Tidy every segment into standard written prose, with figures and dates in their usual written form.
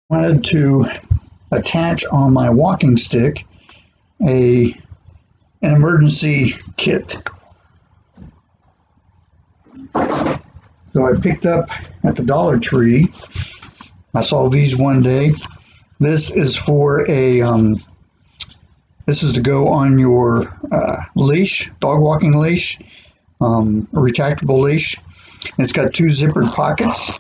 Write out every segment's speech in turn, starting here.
Wanted to attach on my walking stick an emergency kit. So I picked up at the Dollar Tree. I saw these one day. This is for this is to go on your leash, dog walking leash, a retractable leash. And it's got two zippered pockets.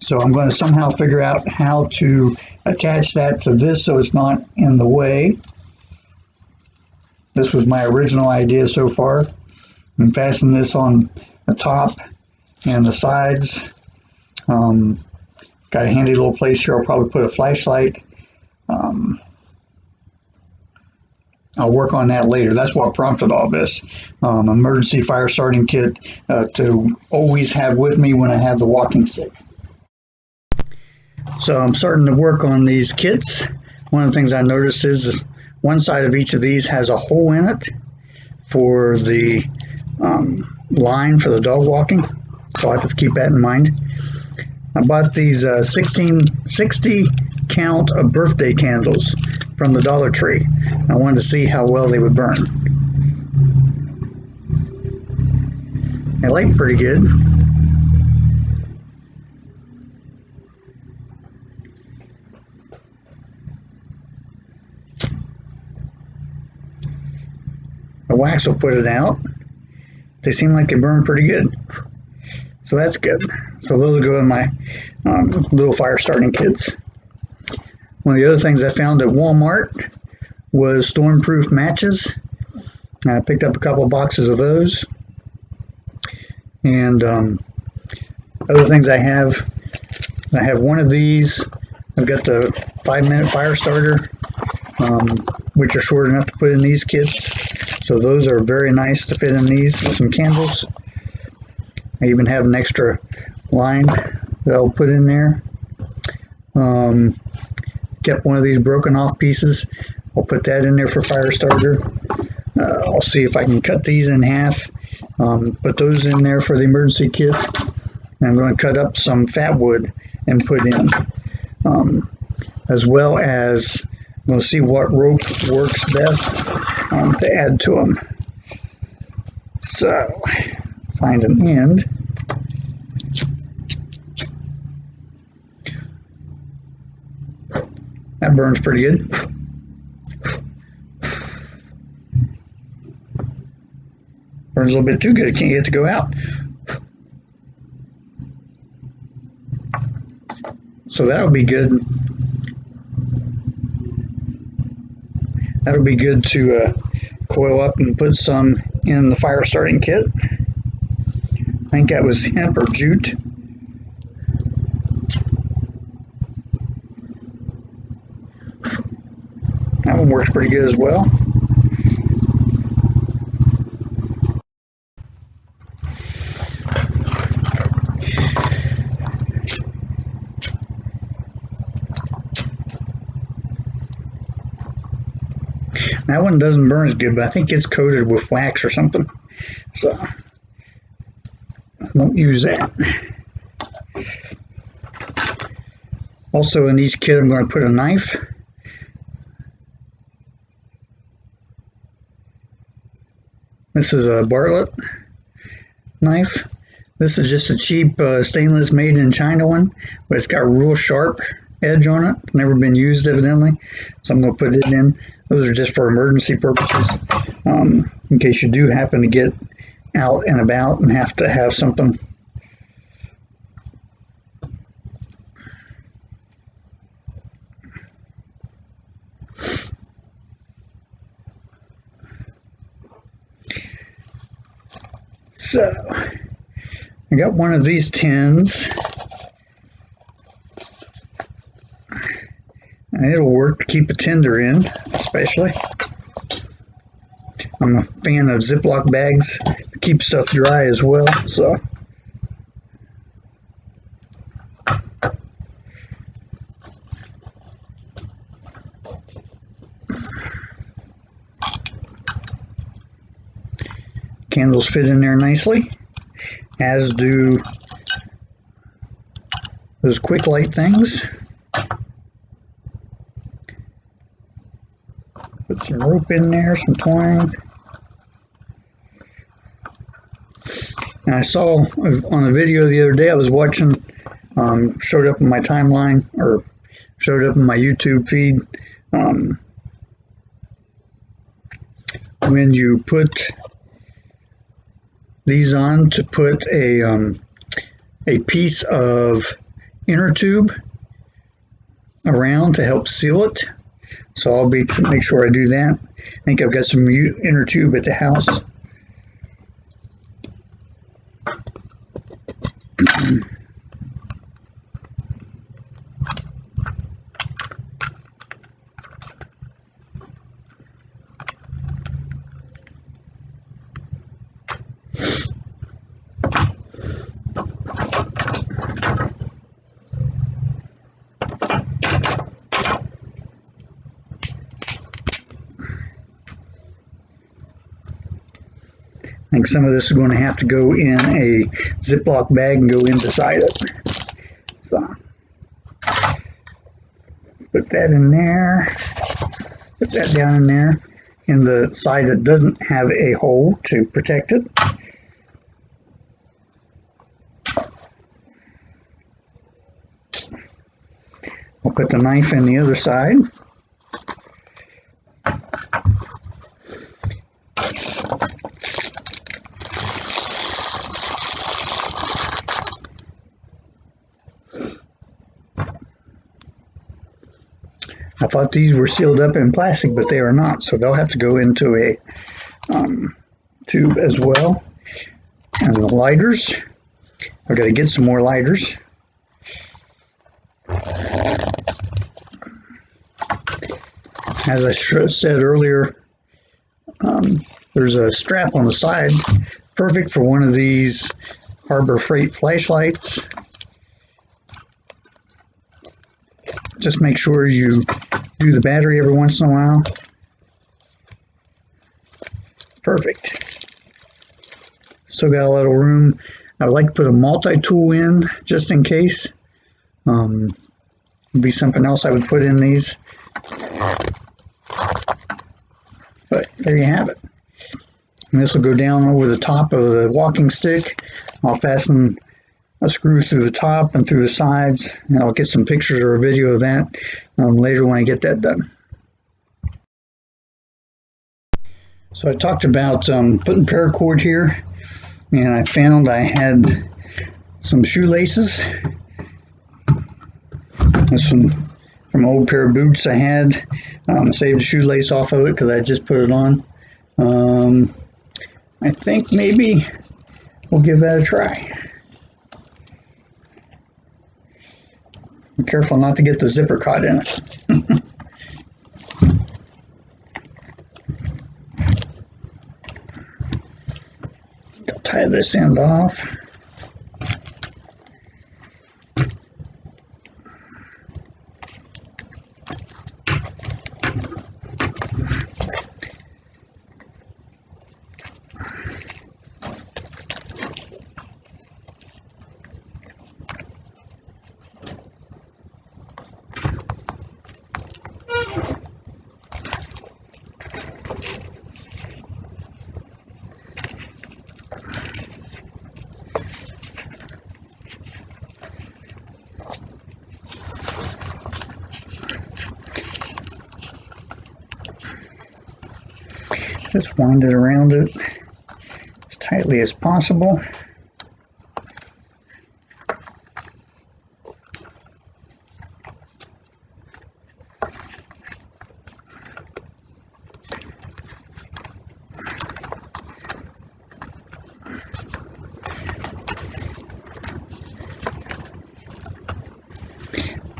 So I'm going to somehow figure out how to attach that to this so it's not in the way. This was my original idea so far. And fasten this on the top and the sides. Got a handy little place here. I'll probably put a flashlight. I'll work on that later. That's what prompted all this. Emergency fire starting kit to always have with me when I have the walking stick. So I'm starting to work on these kits. One of the things I noticed is one side of each of these has a hole in it for the line for the dog walking. So I have to keep that in mind. I bought these 60 count of birthday candles from the Dollar Tree. I wanted to see how well they would burn. They light pretty good. The wax will put it out. They seem like they burn pretty good. So that's good. So those will go in my little fire starting kits. One of the other things I found at Walmart was stormproof matches. I picked up a couple of boxes of those. And other things I have one of these. I've got the 5-minute fire starter, which are short enough to put in these kits. So those are very nice to fit in these with some candles. I even have an extra line that I'll put in there. Kept one of these broken off pieces. I'll put that in there for fire starter. I'll see if I can cut these in half. Put those in there for the emergency kit. And I'm going to cut up some fat wood and put in. As well as we'll see what rope works best to add to them. So, find an end. That burns pretty good. Burns a little bit too good. It can't get it to go out. So that'll be good. That'll be good to coil up and put some in the fire starting kit. I think that was hemp or jute. That one works pretty good as well. That one doesn't burn as good, but I think it's coated with wax or something. So, won't use that. Also in each kit I'm going to put a knife. This is a Bartlett knife. This is just a cheap stainless made in China one, but it's got a real sharp edge on it. Never been used evidently, so I'm going to put it in. Those are just for emergency purposes, in case you do happen to get out and about and have to have something. So, I got one of these tins. And it'll work to keep a tinder in, especially. I'm a fan of Ziploc bags to keep stuff dry as well, so. Candles fit in there nicely, as do those quick light things. Put some rope in there, some twine. And I saw on a video the other day I was watching, showed up in my timeline, or showed up in my YouTube feed, when you put these on, to put a piece of inner tube around to help seal it. So I'll make sure I do that. I think I've got some inner tube at the house. I think some of this is going to have to go in a Ziploc bag and go inside it. So, put that in there. Put that down in there. In the side that doesn't have a hole to protect it. I'll put the knife in the other side. I thought these were sealed up in plastic, but they are not, so they'll have to go into a tube as well. And the lighters, I've got to get some more lighters. As I said earlier, there's a strap on the side, perfect for one of these Harbor Freight flashlights. Just make sure you do the battery every once in a while. Perfect. Still got a little room. I would like to put a multi-tool in just in case. Would be something else I would put in these. But there you have it. And this will go down over the top of the walking stick. I'll fasten a screw through the top and through the sides, and I'll get some pictures or a video of that later when I get that done. So I talked about putting paracord here, and I found I had some shoelaces. This one from an old pair of boots I had. Saved a shoelace off of it because I just put it on. I think maybe we'll give that a try. Be careful not to get the zipper caught in it. I'll tie this end off. Just wind it around it as tightly as possible.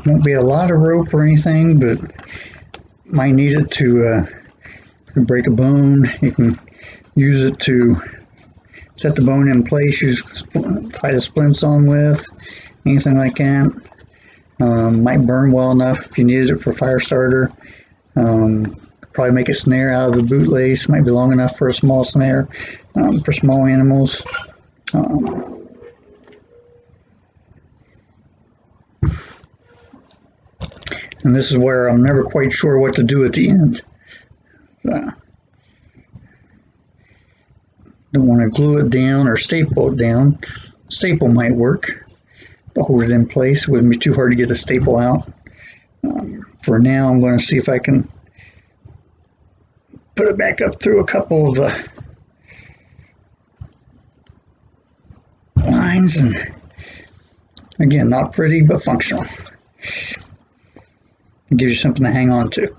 Won't be a lot of rope or anything, but might need it to break a bone. You can use it to set the bone in place, tie the splints on with, anything like that. Might burn well enough if you needed it for fire starter. Probably make a snare out of the bootlace, might be long enough for a small snare for small animals. And this is where I'm never quite sure what to do at the end. Don't want to glue it down or staple it down. Staple might work to hold it in place. Wouldn't be too hard to get a staple out. For now, I'm going to see if I can put it back up through a couple of the lines, and again, not pretty but functional. It gives you something to hang on to.